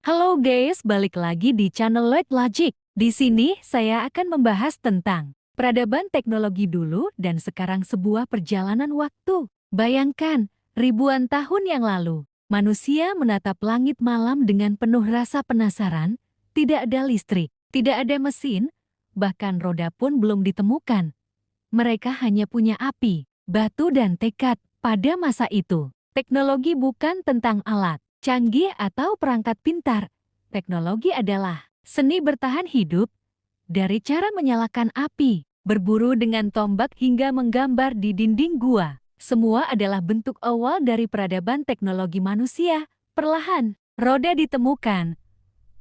Halo guys, balik lagi di channel Lloyd Logic. Di sini saya akan membahas tentang peradaban teknologi dulu dan sekarang sebuah perjalanan waktu. Bayangkan, ribuan tahun yang lalu, manusia menatap langit malam dengan penuh rasa penasaran. Tidak ada listrik, tidak ada mesin, bahkan roda pun belum ditemukan. Mereka hanya punya api, batu dan tekad. Pada masa itu, teknologi bukan tentang alat canggih atau perangkat pintar. Teknologi adalah seni bertahan hidup, dari cara menyalakan api, berburu dengan tombak hingga menggambar di dinding gua. Semua adalah bentuk awal dari peradaban teknologi manusia. Perlahan, roda ditemukan,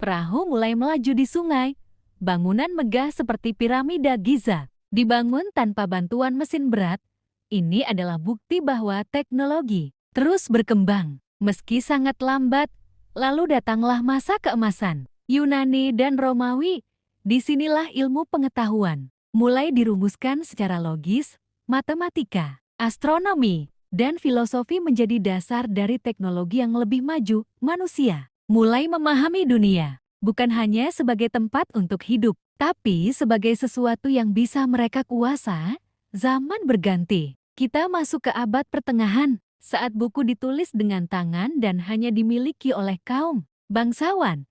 perahu mulai melaju di sungai, bangunan megah seperti piramida Giza dibangun tanpa bantuan mesin berat. Ini adalah bukti bahwa teknologi terus berkembang. Meski sangat lambat, lalu datanglah masa keemasan Yunani dan Romawi. Disinilah ilmu pengetahuan mulai dirumuskan secara logis, matematika, astronomi, dan filosofi menjadi dasar dari teknologi yang lebih maju. Manusia mulai memahami dunia, bukan hanya sebagai tempat untuk hidup, tapi sebagai sesuatu yang bisa mereka kuasa. Zaman berganti. Kita masuk ke abad pertengahan, saat buku ditulis dengan tangan dan hanya dimiliki oleh kaum bangsawan.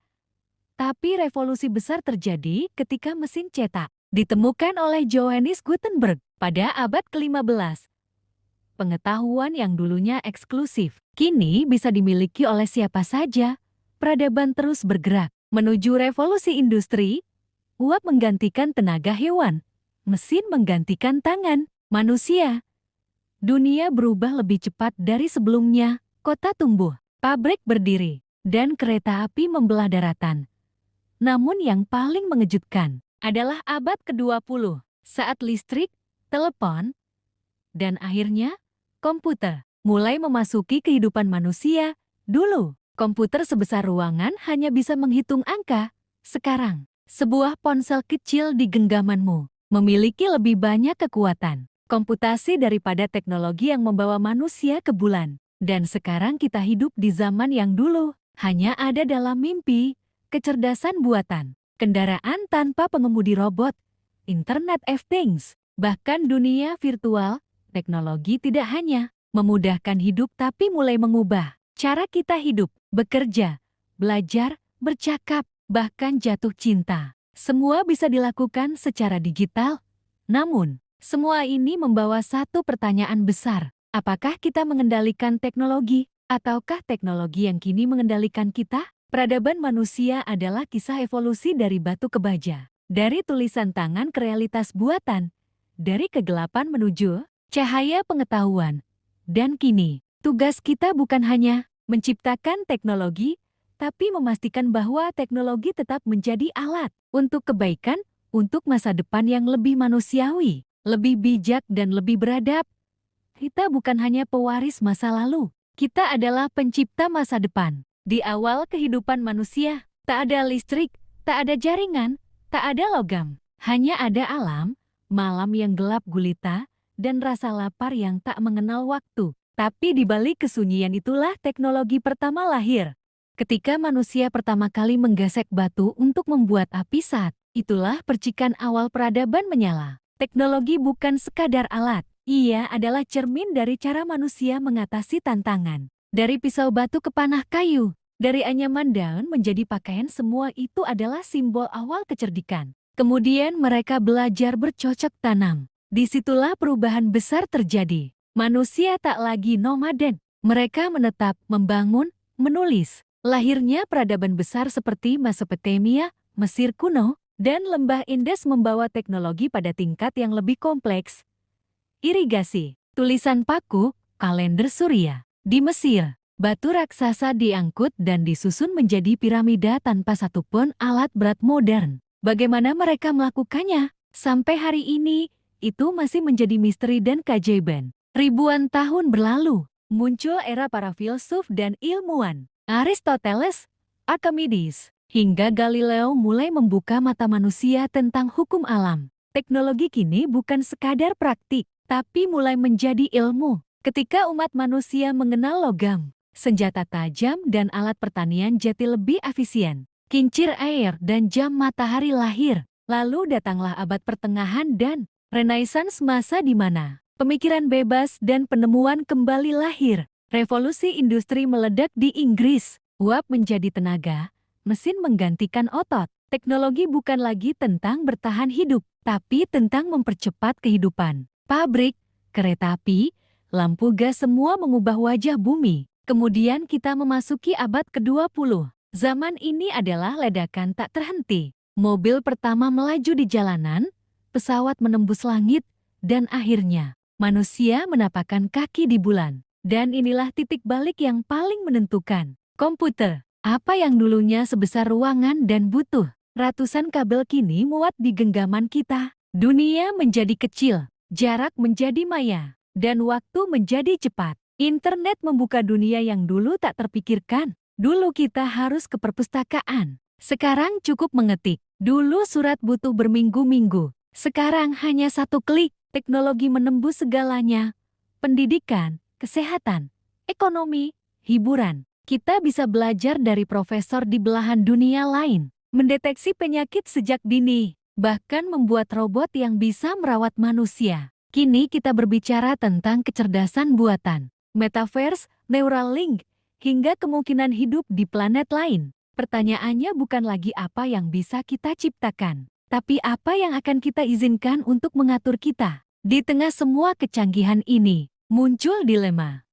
Tapi revolusi besar terjadi ketika mesin cetak ditemukan oleh Johannes Gutenberg pada abad ke-15. Pengetahuan yang dulunya eksklusif, kini bisa dimiliki oleh siapa saja. Peradaban terus bergerak menuju revolusi industri. Uap menggantikan tenaga hewan, mesin menggantikan tangan manusia. Dunia berubah lebih cepat dari sebelumnya, kota tumbuh, pabrik berdiri, dan kereta api membelah daratan. Namun yang paling mengejutkan adalah abad ke-20, saat listrik, telepon, dan akhirnya komputer mulai memasuki kehidupan manusia. Dulu, komputer sebesar ruangan hanya bisa menghitung angka. Sekarang, sebuah ponsel kecil di genggamanmu memiliki lebih banyak kekuatan komputasi daripada teknologi yang membawa manusia ke bulan. Dan sekarang kita hidup di zaman yang dulu hanya ada dalam mimpi. Kecerdasan buatan, kendaraan tanpa pengemudi robot, Internet of Things, bahkan dunia virtual. Teknologi tidak hanya memudahkan hidup tapi mulai mengubah cara kita hidup, bekerja, belajar, bercakap, bahkan jatuh cinta. Semua bisa dilakukan secara digital. Namun, semua ini membawa satu pertanyaan besar. Apakah kita mengendalikan teknologi, ataukah teknologi yang kini mengendalikan kita? Peradaban manusia adalah kisah evolusi dari batu ke baja, dari tulisan tangan ke realitas buatan, dari kegelapan menuju cahaya pengetahuan. Dan kini, tugas kita bukan hanya menciptakan teknologi, tapi memastikan bahwa teknologi tetap menjadi alat untuk kebaikan, untuk masa depan yang lebih manusiawi, lebih bijak dan lebih beradab. Kita bukan hanya pewaris masa lalu, kita adalah pencipta masa depan. Di awal kehidupan manusia, tak ada listrik, tak ada jaringan, tak ada logam. Hanya ada alam, malam yang gelap gulita, dan rasa lapar yang tak mengenal waktu. Tapi di balik kesunyian itulah teknologi pertama lahir. Ketika manusia pertama kali menggesek batu untuk membuat api, saat itulah percikan awal peradaban menyala. Teknologi bukan sekadar alat, ia adalah cermin dari cara manusia mengatasi tantangan. Dari pisau batu ke panah kayu, dari anyaman daun menjadi pakaian, semua itu adalah simbol awal kecerdikan. Kemudian mereka belajar bercocok tanam. Disitulah perubahan besar terjadi. Manusia tak lagi nomaden. Mereka menetap, membangun, menulis. Lahirnya peradaban besar seperti Mesopotamia, Mesir kuno, dan lembah Indus membawa teknologi pada tingkat yang lebih kompleks. Irigasi, tulisan paku, kalender surya. Di Mesir, batu raksasa diangkut dan disusun menjadi piramida tanpa satupun alat berat modern. Bagaimana mereka melakukannya? Sampai hari ini, itu masih menjadi misteri dan keajaiban. Ribuan tahun berlalu, muncul era para filsuf dan ilmuwan. Aristoteles, Archimedes, hingga Galileo mulai membuka mata manusia tentang hukum alam. Teknologi kini bukan sekadar praktik, tapi mulai menjadi ilmu. Ketika umat manusia mengenal logam, senjata tajam dan alat pertanian jadi lebih efisien. Kincir air dan jam matahari lahir. Lalu datanglah abad pertengahan dan Renaissance, masa di mana pemikiran bebas dan penemuan kembali lahir. Revolusi industri meledak di Inggris. Uap menjadi tenaga, mesin menggantikan otot. Teknologi bukan lagi tentang bertahan hidup, tapi tentang mempercepat kehidupan. Pabrik, kereta api, lampu gas semua mengubah wajah bumi. Kemudian kita memasuki abad ke-20. Zaman ini adalah ledakan tak terhenti. Mobil pertama melaju di jalanan, pesawat menembus langit, dan akhirnya manusia menapakkan kaki di bulan. Dan inilah titik balik yang paling menentukan. Komputer, apa yang dulunya sebesar ruangan dan butuh ratusan kabel kini muat di genggaman kita. Dunia menjadi kecil, jarak menjadi maya, dan waktu menjadi cepat. Internet membuka dunia yang dulu tak terpikirkan. Dulu kita harus ke perpustakaan. Sekarang cukup mengetik. Dulu surat butuh berminggu-minggu. Sekarang hanya satu klik. Teknologi menembus segalanya. Pendidikan, kesehatan, ekonomi, hiburan. Kita bisa belajar dari profesor di belahan dunia lain. Mendeteksi penyakit sejak dini. Bahkan membuat robot yang bisa merawat manusia. Kini kita berbicara tentang kecerdasan buatan. Metaverse, Neuralink, hingga kemungkinan hidup di planet lain. Pertanyaannya bukan lagi apa yang bisa kita ciptakan, tapi apa yang akan kita izinkan untuk mengatur kita. Di tengah semua kecanggihan ini, muncul dilema.